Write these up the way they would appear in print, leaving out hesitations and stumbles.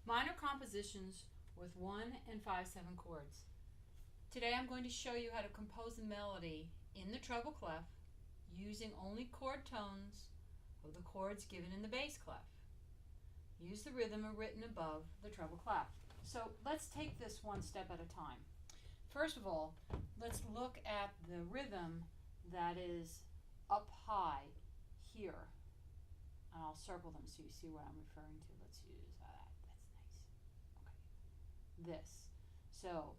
Minor compositions with 1 and 5/7 chords. Today I'm going to show you how to compose a melody in the treble clef using only chord tones of the chords given in the bass clef. Use the rhythm written above the treble clef. So let's take this one step at a time. First of all, let's look at the rhythm that is up high here. And I'll circle them so you see what I'm referring to. Let's use that. That's nice. Okay. This. So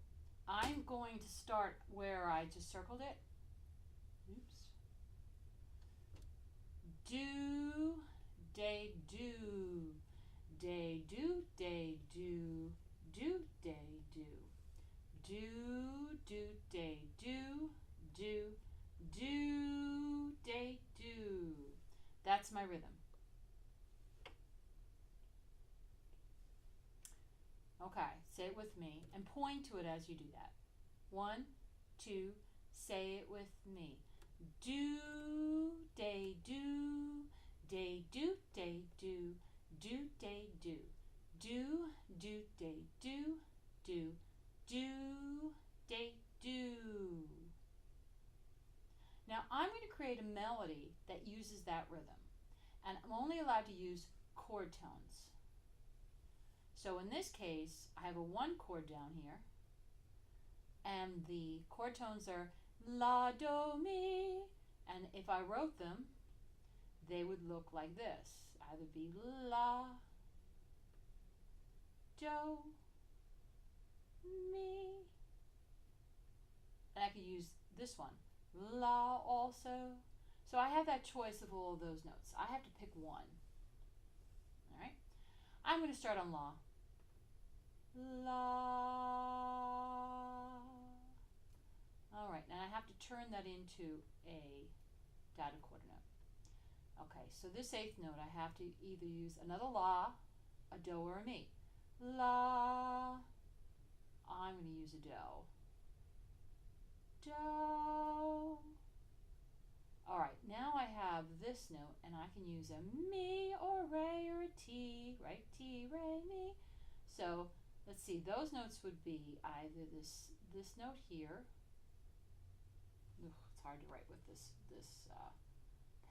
I'm going to start where I just circled it. Oops. Do, day, do. Day, do, day, do. Do, day, do. Do, day, do. Do, day, do. That's my rhythm. Okay, say it with me and point to it as you do that. 1, 2, say it with me. Do, day, do. Day, do, day, do. Do, day, do. Do, day, do. Do, day, do. Now I'm going to create a melody that uses that rhythm. And I'm only allowed to use chord tones. So in this case, I have a 1 chord down here, and the chord tones are La, Do, Mi, and if I wrote them, they would look like this. Either be La, Do, Mi, and I could use this one, La also. So I have that choice of all of those notes. I have to pick one. All right, I'm going to start on La. La. All right, now I have to turn that into a dotted quarter note. Okay, so this 8th note I have to either use another La, a Do, or a Mi. La. I'm going to use a Do. Do. All right, now I have this note, and I can use a Mi or Re or a Ti, right? Ti, Re, Mi. So let's see, those notes would be either this note here. Ugh, it's hard to write with this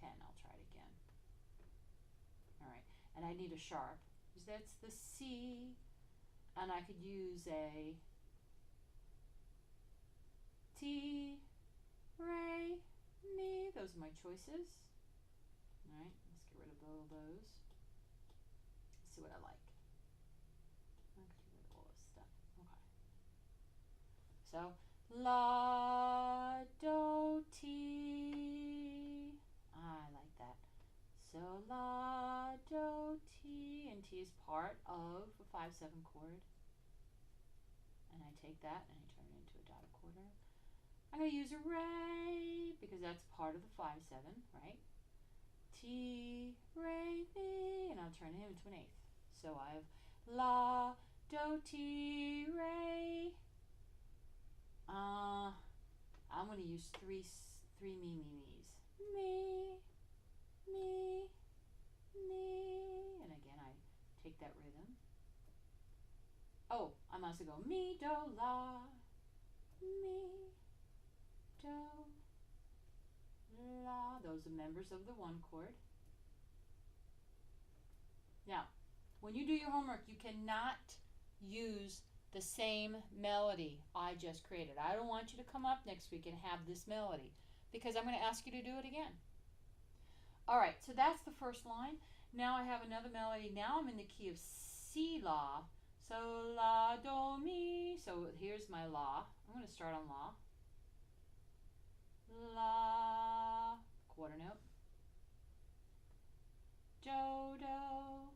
pen. I'll try it again. All right, and I need a sharp. That's the C, and I could use a Ti, Re, Mi. Those are my choices. All right, let's get rid of all those. Let's see what I like. So, La, Do, Ti. I like that. So, La, Do, Ti. And Ti is part of a 5/7 chord. And I take that and I turn it into a dotted quarter. I'm going to use a Re because that's part of the 5/7, right? Ti, Re, Mi. And I'll turn it into an 8th. So I have La, Do, Ti, Re. I'm going to use three mi, mi, mi's. Mi, mi, mi. And again, I take that rhythm. Oh, I'm also go mi, do, la, mi, do, la. Those are members of the 1 chord. Now, when you do your homework, you cannot use the same melody I just created. I don't want you to come up next week and have this melody because I'm going to ask you to do it again. All right, so that's the first line. Now I have another melody. Now I'm in the key of C, La. So La, Do, Mi. So here's my La. I'm going to start on La. La, quarter note. Do, Do.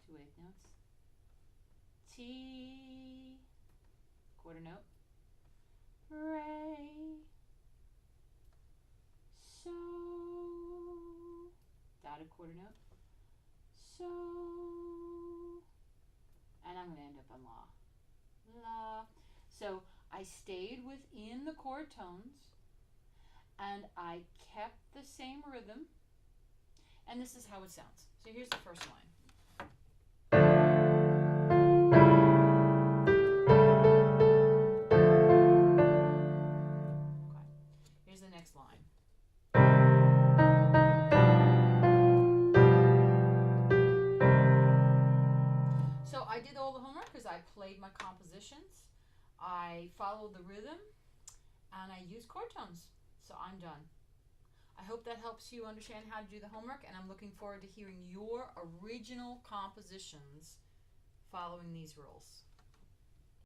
2 8th notes. Ti, quarter note. Re, So, dotted quarter note. So, and I'm going to end up on La. La. So I stayed within the chord tones and I kept the same rhythm, and this is how it sounds. So here's the first line. I did all the homework because I played my compositions, I followed the rhythm, and I used chord tones. So I'm done. I hope that helps you understand how to do the homework, and I'm looking forward to hearing your original compositions following these rules.